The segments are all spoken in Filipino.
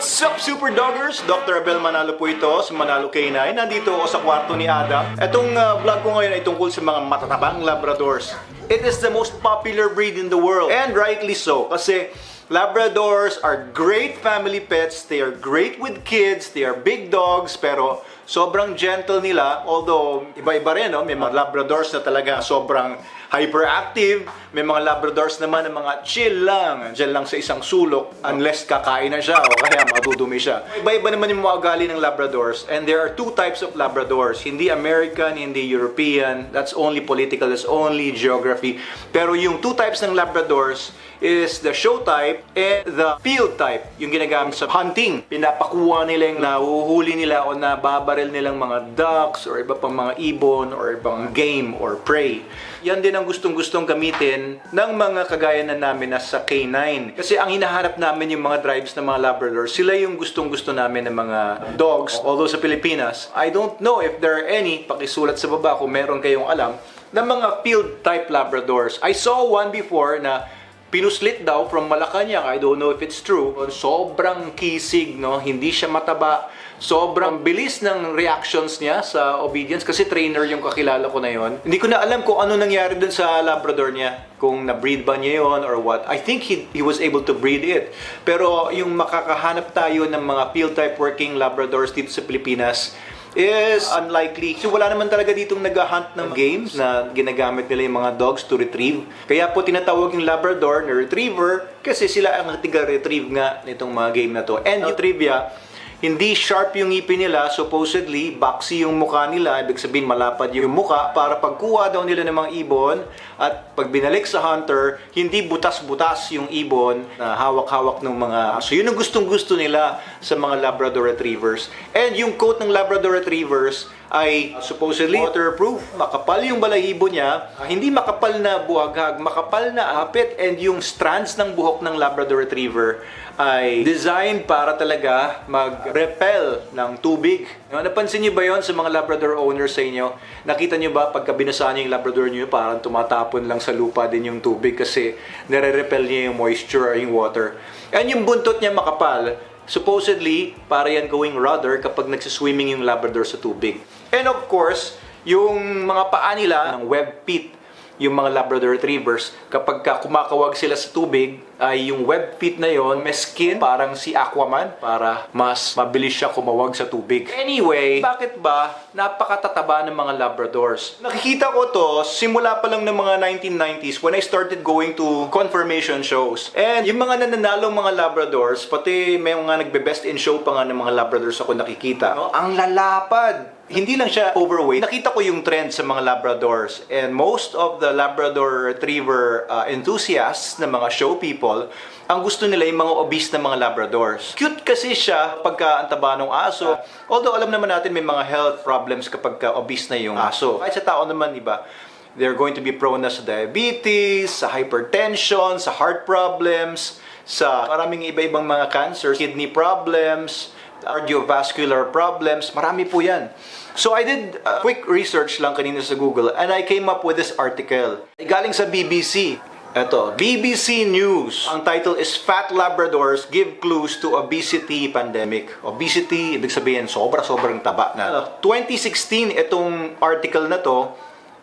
What's up, Super Doggers? Dr. Abel Manalo po ito sa Manalo K9. Nandito ako sa kwarto ni Adam. Itong vlog ko ngayon ay tungkol sa mga matatabang Labradors. It is the most popular breed in the world. And rightly so. Kasi Labradors are great family pets. They are great with kids. They are big dogs. Pero sobrang gentle nila. Although, iba-iba rin, no? May mga Labradors na talaga sobrang hyperactive. May mga Labradors naman na mga chill lang. Diyan lang sa isang sulok. Unless kakain na siya o kaya madudumi siya. Iba-iba naman yung mga ugali ng Labradors. And there are two types of Labradors. Hindi American, hindi European. That's only political. That's only geography. Pero yung two types ng Labradors is the show type and the field type. Yung ginagamit sa hunting. Pinapakuha nila yung nahuhuli nila o nababaril nilang mga ducks or iba pang mga ibon or ibang game or prey. Yan din ang gustong-gustong gamitin ng mga kagaya na namin na sa K9. Kasi ang hinahanap namin yung mga drives ng mga Labrador, sila yung gustong-gusto namin ng mga dogs. Although sa Pilipinas, I don't know if there are any, pakisulat sa baba kung meron kayong alam, ng mga field type Labradors. I saw one before na pinuslit daw from Malacanang. I don't know if it's true. Sobrang kisig, no? Hindi siya mataba. Sobrang bilis ng reactions niya sa obedience kasi trainer yung kakilala ko na yon. Hindi ko na alam kung ano nangyari dun sa Labrador niya. Kung na-breed ba niya yon or what. I think he was able to breed it. Pero yung makakahanap tayo ng mga field type working Labradors dito sa Pilipinas is unlikely. So wala naman talaga ditong nag-hunt ng games na ginagamit nila yung mga dogs to retrieve. Kaya po tinatawag yung Labrador na retriever kasi sila ang tiga-retrieve nga nitong mga game na to. And yung trivia, hindi sharp yung ngipin nila, supposedly boxy yung mukha nila, ibig sabihin malapad yung mukha para pagkuha daw nila ng mga ibon at pag binalik sa hunter, hindi butas-butas yung ibon na hawak-hawak ng mga aso. Yun ang gustong-gusto nila sa mga Labrador Retrievers. And yung coat ng Labrador Retrievers ay supposedly waterproof. Makapal yung balahibo niya, hindi makapal na buhaghag, makapal na apit, and yung strands ng buhok ng Labrador Retriever ay designed para talaga mag-repel ng tubig. Napansin niyo ba yon sa mga Labrador owners sa inyo? Nakita niyo ba pagka binasa niyo yung Labrador niyo, parang tumatapon lang sa lupa din yung tubig kasi nare-repel niya yung moisture or yung water. And yung buntot niya makapal. Supposedly, para yan going rudder kapag nagsiswimming yung Labrador sa tubig. And of course, yung mga paa nila ng web feet, yung mga Labrador Retrievers, kapag kumakawag sila sa tubig, ay yung web feet na yon may skin parang si Aquaman para mas mabilis siya kumawag sa tubig. Anyway, bakit ba napakatataba ng mga Labradors? Nakikita ko to simula pa lang ng mga 1990s when I started going to confirmation shows. And yung mga nananalong mga Labradors, pati may mga nagbe-best in show pa nga ng mga Labradors ako nakikita. No? Ang lalapad! Hindi lang siya overweight. Nakita ko yung trend sa mga Labradors. And most of the Labrador Retriever enthusiasts na mga show people, ang gusto nila yung mga obese na mga Labradors. Cute kasi siya pagka ang taba ng aso. Although alam naman natin may mga health problems kapag obese na yung aso. Kahit sa tao naman, iba, they're going to be prone na sa diabetes, sa hypertension, sa heart problems, sa maraming iba-ibang mga cancers, kidney problems, cardiovascular problems, marami po yan. So I did quick research lang kanina sa Google and I came up with this article. Galing sa BBC. Ito, BBC News. Ang title is Fat Labradors Give Clues to Obesity Pandemic. Obesity, ibig sabihin, sobrang taba na. 2016, itong article na to,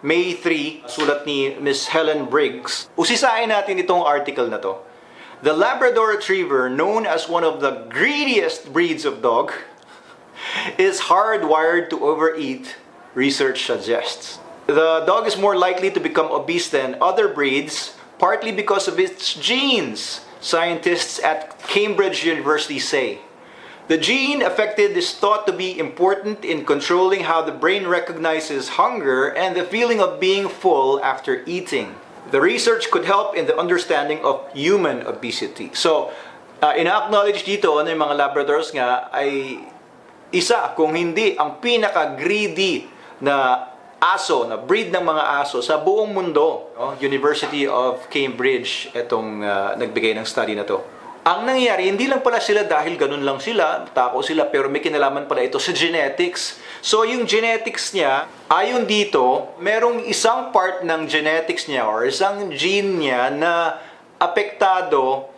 May 3, sulat ni Miss Helen Briggs. Usisain natin itong article na to. The Labrador Retriever, known as one of the greediest breeds of dog, is hardwired to overeat, research suggests. The dog is more likely to become obese than other breeds, partly because of its genes, scientists at Cambridge University say. The gene affected is thought to be important in controlling how the brain recognizes hunger and the feeling of being full after eating. The research could help in the understanding of human obesity. So, ina-acknowledge dito na yung mga Labradors nga ay isa, kung hindi, ang pinaka-greedy na aso, na breed ng mga aso sa buong mundo. University of Cambridge, itong nagbigay ng study na to. Ang nangyayari, hindi lang pala sila dahil ganun lang sila, tako sila, pero may kinalaman pala ito sa genetics. So, yung genetics niya, ayon dito, merong isang part ng genetics niya or isang gene niya na apektado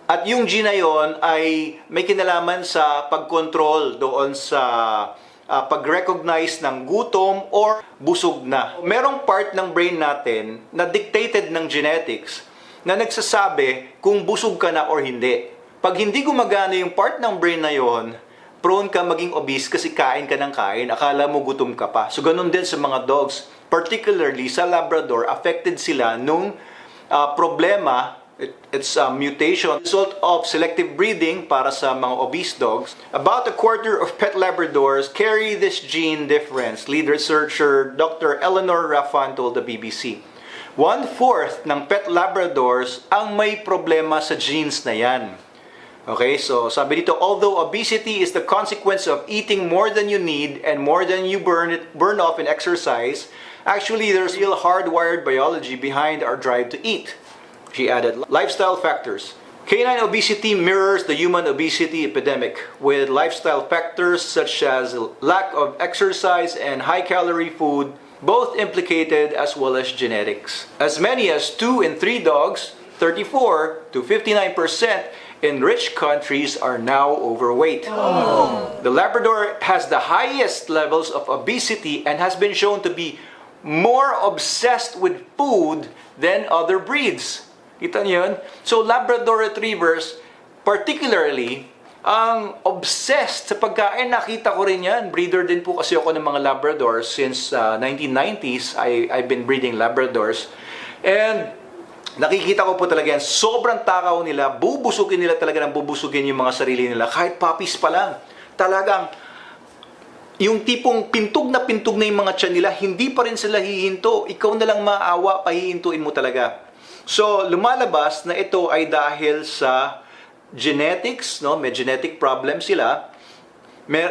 At yung gene na yon ay may kinalaman sa pag-control doon sa pag-recognize ng gutom or busog na. Merong part ng brain natin na dictated ng genetics na nagsasabi kung busog ka na or hindi. Pag hindi gumagana yung part ng brain na yon, prone ka maging obese kasi kain ka ng kain, akala mo gutom ka pa. So ganun din sa mga dogs, particularly sa Labrador, affected sila nung problema. It's a mutation result of selective breeding para sa mga obese dogs. About a quarter of pet Labradors carry this gene difference, lead researcher Dr. Eleanor Raffan told the BBC. 1/4 ng pet Labradors ang may problema sa genes na yan. Okay, so sabi dito, although obesity is the consequence of eating more than you need and more than you burn off in exercise, actually there's real hardwired biology behind our drive to eat. She added, lifestyle factors. Canine obesity mirrors the human obesity epidemic, with lifestyle factors such as lack of exercise and high-calorie food both implicated, as well as genetics. As many as 2 in 3 dogs, 34 to 59% in rich countries are now overweight. Oh. The Labrador has the highest levels of obesity and has been shown to be more obsessed with food than other breeds. Kita niyo yun? So, Labrador Retrievers, particularly, ang obsessed sa pagkain. Nakita ko rin yan. Breeder din po kasi ako ng mga Labradors since 1990s. I've been breeding Labradors. And nakikita ko po talaga yan. Sobrang takaw nila. Bubusugin nila talaga ng bubusugin yung mga sarili nila. Kahit puppies pa lang. Talagang, yung tipong pintog na yung mga tiyan nila, hindi pa rin sila hihinto. Ikaw na lang maawa, pahihintuin mo talaga. So, lumalabas na ito ay dahil sa genetics, no? May genetic problem sila.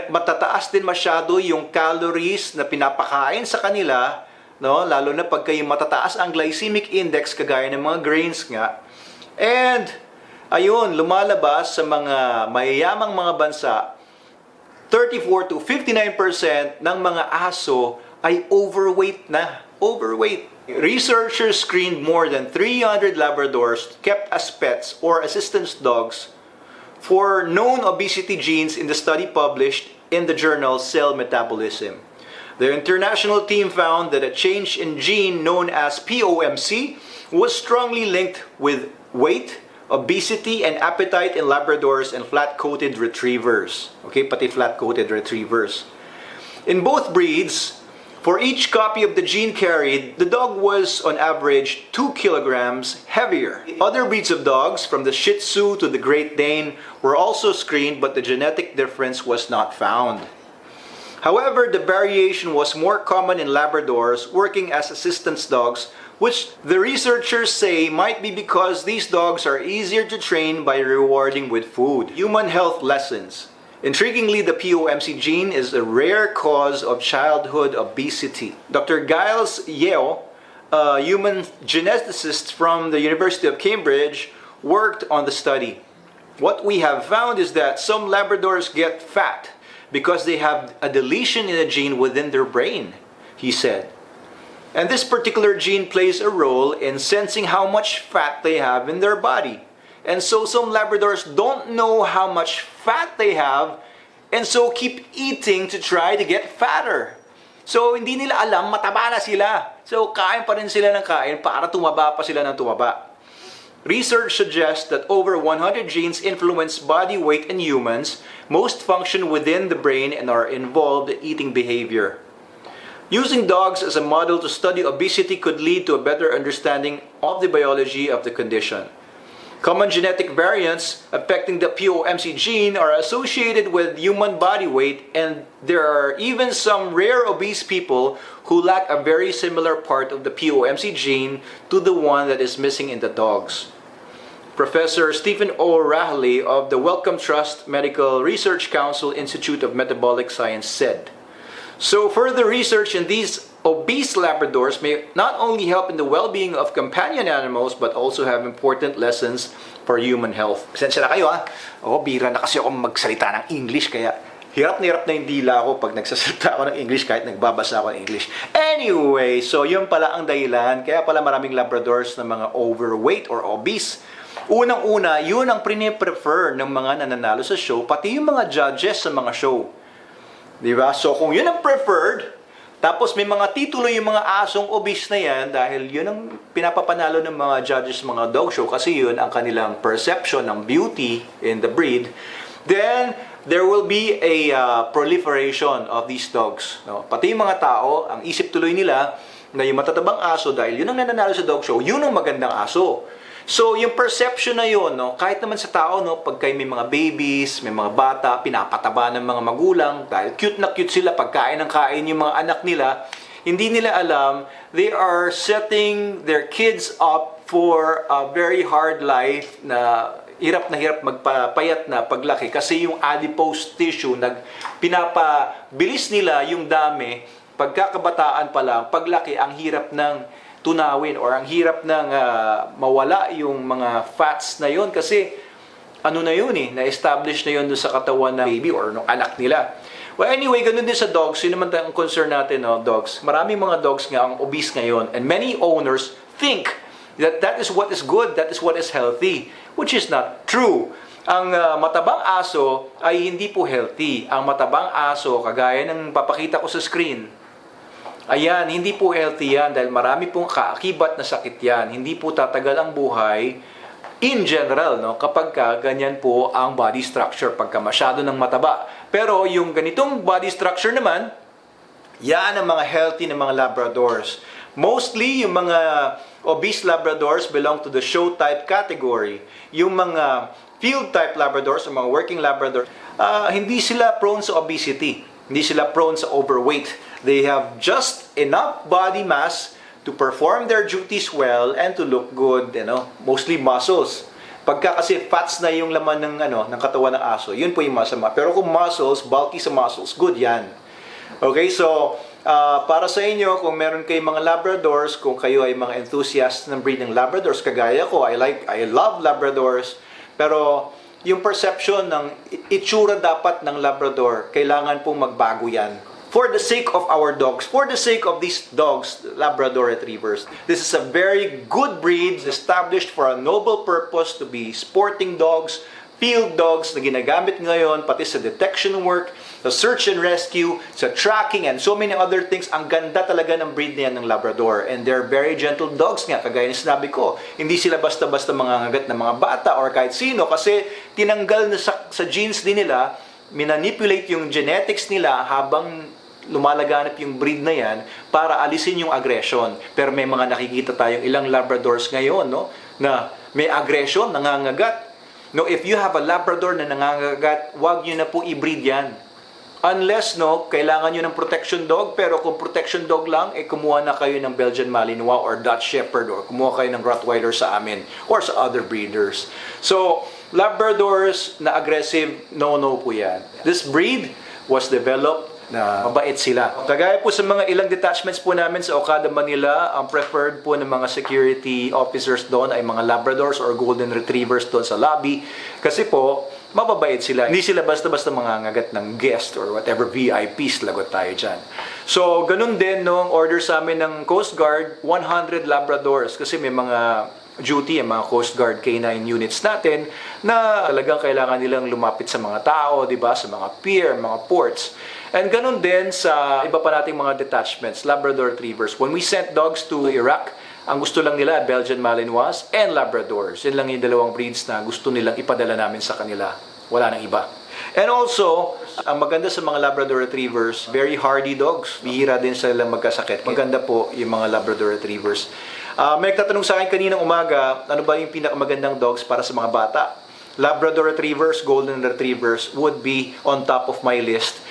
Matataas din masyado yung calories na pinapakain sa kanila, no? Lalo na pagka yung matataas ang glycemic index kagaya ng mga grains nga. And ayun, lumalabas sa mga mayayamang mga bansa, 34 to 59% ng mga aso ay overweight na. Overweight. Researchers screened more than 300 Labradors kept as pets or assistance dogs for known obesity genes in the study published in the journal Cell Metabolism. The international team found that a change in gene known as POMC was strongly linked with weight, obesity, and appetite in Labradors and flat-coated retrievers. Okay, pati flat-coated retrievers. In both breeds, for each copy of the gene carried, the dog was on average 2 kilograms heavier. Other breeds of dogs, from the Shih Tzu to the Great Dane, were also screened, but the genetic difference was not found. However, the variation was more common in Labradors working as assistance dogs, which the researchers say might be because these dogs are easier to train by rewarding with food. Human health lessons. Intriguingly, the POMC gene is a rare cause of childhood obesity. Dr. Giles Yeo, a human geneticist from the University of Cambridge, worked on the study. What we have found is that some Labradors get fat because they have a deletion in a gene within their brain, he said. And this particular gene plays a role in sensing how much fat they have in their body. And so some Labradors don't know how much fat they have, and so keep eating to try to get fatter. So hindi nila alam, mataba na sila. So kain pa rin sila ng kain para tumaba pa sila ng tumaba. Research suggests that over 100 genes influence body weight in humans. Most function within the brain and are involved in eating behavior. Using dogs as a model to study obesity could lead to a better understanding of the biology of the condition. Common genetic variants affecting the POMC gene are associated with human body weight, and there are even some rare obese people who lack a very similar part of the POMC gene to the one that is missing in the dogs. Professor Stephen O'Reilly of the Wellcome Trust Medical Research Council Institute of Metabolic Science said, so further research in these obese Labradors may not only help in the well-being of companion animals but also have important lessons for human health. Pasensya na kayo ha. Bira na kasi ako magsalita ng English kaya hirap na yung dila ko pag nagsasalita ako ng English kahit nagbabasa ako ng English. Anyway, so yun pala ang dahilan. Kaya pala maraming Labradors na mga overweight or obese. Unang-una, yun ang prefer ng mga nananalo sa show, pati yung mga judges sa mga show. Diba? So kung yun ang preferred, tapos may mga titulo yung mga asong obese na yan dahil yun ang pinapapanalo ng mga judges mga dog show kasi yun ang kanilang perception ng beauty in the breed, then there will be a proliferation of these dogs. No? Pati yung mga tao, ang isip tuloy nila na yung matatabang aso dahil yun ang nananalo sa dog show, yun ang magandang aso. So, yung perception na yun, no, kahit naman sa tao, no, pagka may mga babies, may mga bata, pinapataba ng mga magulang, dahil cute na cute sila, pagkain ng kain yung mga anak nila, hindi nila alam, they are setting their kids up for a very hard life na hirap magpapayat na paglaki kasi yung adipose tissue, pinapabilis nila yung dami, pagkakabataan pa lang, paglaki, ang hirap ng tunawin or ang hirap ng mawala yung mga fats na yun kasi ano na yun na-establish na yun doon sa katawan ng baby or ng anak nila. Well, anyway, ganun din sa dogs. Yun naman ang concern natin, no, dogs. Maraming mga dogs nga ang obese ngayon and many owners think that that is what is good, that is what is healthy, which is not true. Ang matabang aso ay hindi po healthy. Ang matabang aso, kagaya ng papakita ko sa screen, ayan, hindi po healthy yan dahil marami pong kaakibat na sakit yan. Hindi po tatagal ang buhay in general, no, kapag ganyan po ang body structure, pagka masyado ng mataba. Pero yung ganitong body structure naman, yan ang mga healthy na mga Labradors. Mostly, yung mga obese Labradors belong to the show type category. Yung mga field type Labradors, yung mga working Labradors, hindi sila prone sa obesity. Hindi sila prone sa overweight. They have just enough body mass to perform their duties well and to look good, mostly muscles. Pagka kasi fats na yung laman ng katawan ng aso, yun po yung masama. Pero kung muscles, bulky sa muscles, good yan. Okay, so para sa inyo, kung meron kayong mga Labradors, kung kayo ay mga enthusiast ng breed ng Labradors, kagaya ko, I love Labradors, pero yung perception ng itsura dapat ng Labrador, kailangan pong magbago yan. For the sake of our dogs, for the sake of these dogs, Labrador Retrievers, this is a very good breed established for a noble purpose to be sporting dogs, field dogs na ginagamit ngayon pati sa detection work, sa search and rescue, sa tracking, and so many other things. Ang ganda talaga ng breed na yan ng Labrador. And they're very gentle dogs nga, kagaya ng sinabi ko. Hindi sila basta-basta mga ngagat ng mga bata or kahit sino kasi tinanggal na sa genes din nila, minanipulate yung genetics nila habang lumalaganap yung breed na yan para alisin yung aggression. Pero may mga nakikita tayong ilang Labradors ngayon, no, na may aggression, nangangagat. No, if you have a Labrador na nangangagat, wag nyo na po i-breed yan. Unless, no, kailangan nyo ng protection dog, pero kung protection dog lang, kumuha na kayo ng Belgian Malinois or Dutch Shepherd or kumuha kayo ng Rottweiler sa amin or sa other breeders. So, Labradors na aggressive, no po yan. This breed was developed na mabait sila. Kagaya po sa mga ilang detachments po namin sa Okada, Manila, ang preferred po ng mga security officers doon ay mga Labradors or Golden Retrievers doon sa lobby. Kasi po, mababait sila. Hindi sila basta-basta mangangagat ng guest or whatever VIPs, lagot tayo dyan. So, ganun din nung order sa amin ng Coast Guard, 100 Labradors. Kasi may mga duty, ang mga Coast Guard K9 units natin na talagang kailangan nilang lumapit sa mga tao, di ba? Sa mga pier, mga ports. And ganun din sa iba pa nating mga detachments, Labrador Retrievers. When we sent dogs to Iraq, ang gusto lang nila, Belgian Malinois and Labradors. Yan lang yung dalawang breeds na gusto nilang ipadala namin sa kanila. Wala nang iba. And also, ang maganda sa mga Labrador Retrievers, very hardy dogs. Bihira din sila magkasakit. Maganda po yung mga Labrador Retrievers. May nagtatanong sa akin kaninang umaga, ano ba yung pinakamagandang dogs para sa mga bata? Labrador Retrievers, Golden Retrievers would be on top of my list.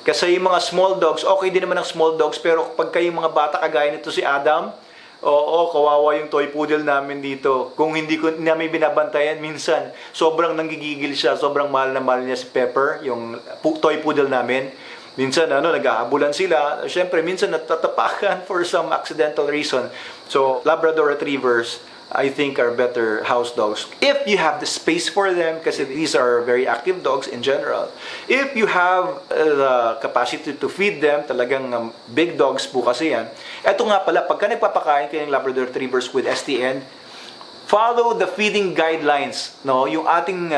Kasi yung mga small dogs, okay din naman ang small dogs, pero pag kayong mga bata kagaya nito si Adam, oo, kawawa yung toy poodle namin dito. Kung hindi ko namin binabantayan, minsan sobrang nanggigigil siya, sobrang mahal na mahal niya si Pepper, yung toy poodle namin. Minsan nag-aabulan sila. Siyempre, minsan natatapakan for some accidental reason. So, Labrador Retrievers, I think, are better house dogs. If you have the space for them, kasi these are very active dogs in general. If you have the capacity to feed them, talagang big dogs po kasi yan. Eto nga pala, pagka nagpapakain kayo ng Labrador Retrievers with STN, follow the feeding guidelines, no? Yung ating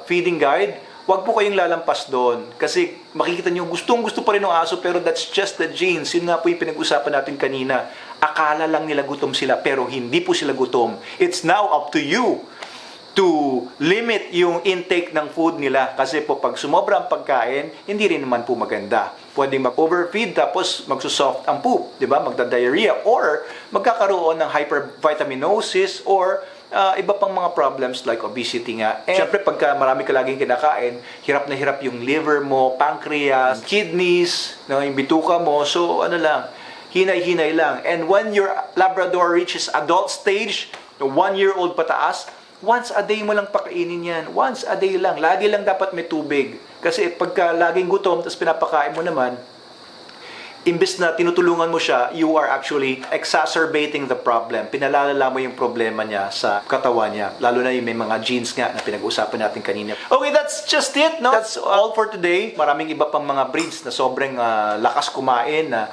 feeding guide, wag po kayong lalampas doon. Kasi makikita nyo, gustong-gusto pa rin ng aso, pero that's just the genes. Yun nga po yung pinag-usapan natin kanina. Akala lang nila gutom sila, pero hindi po sila gutom. It's now up to you to limit yung intake ng food nila. Kasi po, pag sumobra ang pagkain, hindi rin naman po maganda. Pwedeng mag-overfeed, tapos magsusoft ang poop, di ba? Magda-diarrhea, or magkakaroon ng hypervitaminosis, or iba pang mga problems like obesity nga. And syempre, pagka marami ka laging kinakain, hirap na hirap yung liver mo, pancreas, kidneys, no, yung bituka mo. So, ano lang, hinay-hinay lang. And when your Labrador reaches adult stage, 1-year-old pataas, once a day mo lang pakainin yan. Once a day lang. Lagi lang dapat may tubig. Kasi pagka laging gutom, tapos pinapakain mo naman, imbes na tinutulungan mo siya, you are actually exacerbating the problem. Pinalalala mo yung problema niya sa katawan niya. Lalo na yung may mga genes nga na pinag-uusapan natin kanina. Okay, that's just it, no? That's all for today. Maraming iba pang mga breeds na sobrang lakas kumain na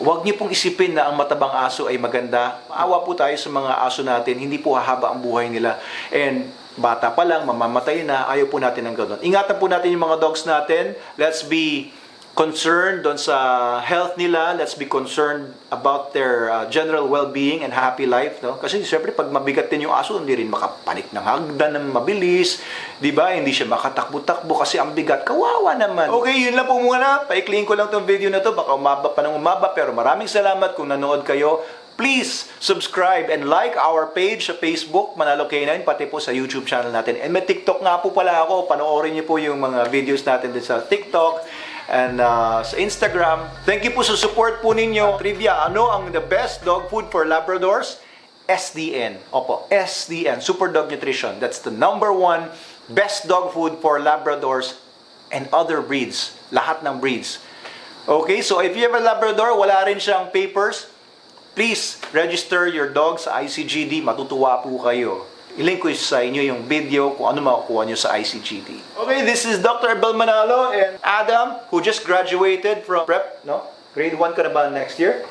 huwag niyo pong isipin na ang matabang aso ay maganda. Maawa po tayo sa mga aso natin. Hindi po hahaba ang buhay nila. And bata pa lang, mamamatay na. Ayaw po natin ng gano'n. Ingatan po natin yung mga dogs natin. Let's be concerned doon sa health nila. Let's be concerned about their general well-being and happy life, no? Kasi siyempre pag mabigat din yung aso, hindi rin makapanik ng hagdan ng mabilis, 'di ba? Hindi siya makatakbo-takbo kasi ang bigat. Kawawa naman. Okay, yun lang po muna. Paikliin ko lang tong video na to. Baka umaba pa ng umaba, pero maraming salamat kung nanood kayo. Please subscribe and like our page sa Facebook, Manalo K9, pati po sa YouTube channel natin. And may TikTok nga po pala ako. Panoorin niyo po yung mga videos natin din sa TikTok and sa Instagram. Thank you po sa support po ninyo. Trivia, ano ang the best dog food for Labradors? SDN. Opo, SDN, Super Dog Nutrition. That's the #1 best dog food for Labradors and other breeds. Lahat ng breeds. Okay, so if you have a Labrador, wala rin siyang papers, please register your dog sa ICGD. Matutuwa po kayo. I-link ko sa inyo yung video kung ano makukuha nyo sa ICGD. Okay, this is Dr. Abel Manalo and Adam, who just graduated from prep, no? Grade 1 ka na ba next year?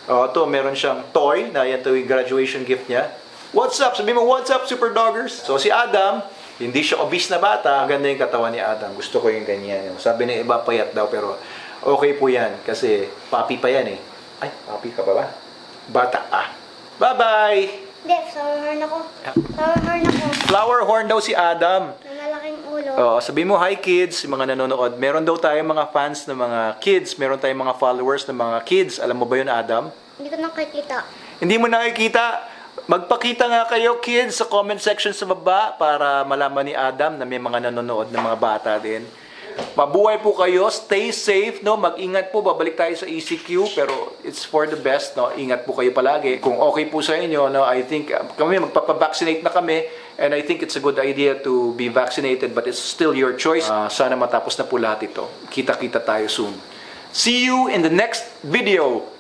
Ito, meron siyang toy na yan to yung graduation gift niya. What's up? Sabi mo, what's up, Super Doggers? So, si Adam, hindi siya obese na bata. Maganda yung katawan ni Adam. Gusto ko yung ganyan. Sabi ng iba, payat daw, pero okay po yan. Kasi, papi pa yan eh. Ay, papi ka pa ba? Bata pa. Bye-bye! Hindi, flower horn ako. Flower horn ako. Flower horn daw si Adam. May malaking ulo. Sabi mo, hi kids, yung mga nanonood. Meron daw tayong mga fans na mga kids. Meron tayong mga followers na mga kids. Alam mo ba yun, Adam? Hindi ko nakikita. Hindi mo nakikita? Magpakita nga kayo, kids, sa comment section sa baba para malaman ni Adam na may mga nanonood na mga bata din. Mabuhay po kayo, stay safe, no? Mag-ingat po, babalik tayo sa ECQ, pero it's for the best, no? Ingat po kayo palagi. Kung okay po sa inyo, no? I think kami magpapavaccinate na kami, and I think it's a good idea to be vaccinated, but it's still your choice. Sana matapos na po lahat ito. Kita-kita tayo soon. See you in the next video.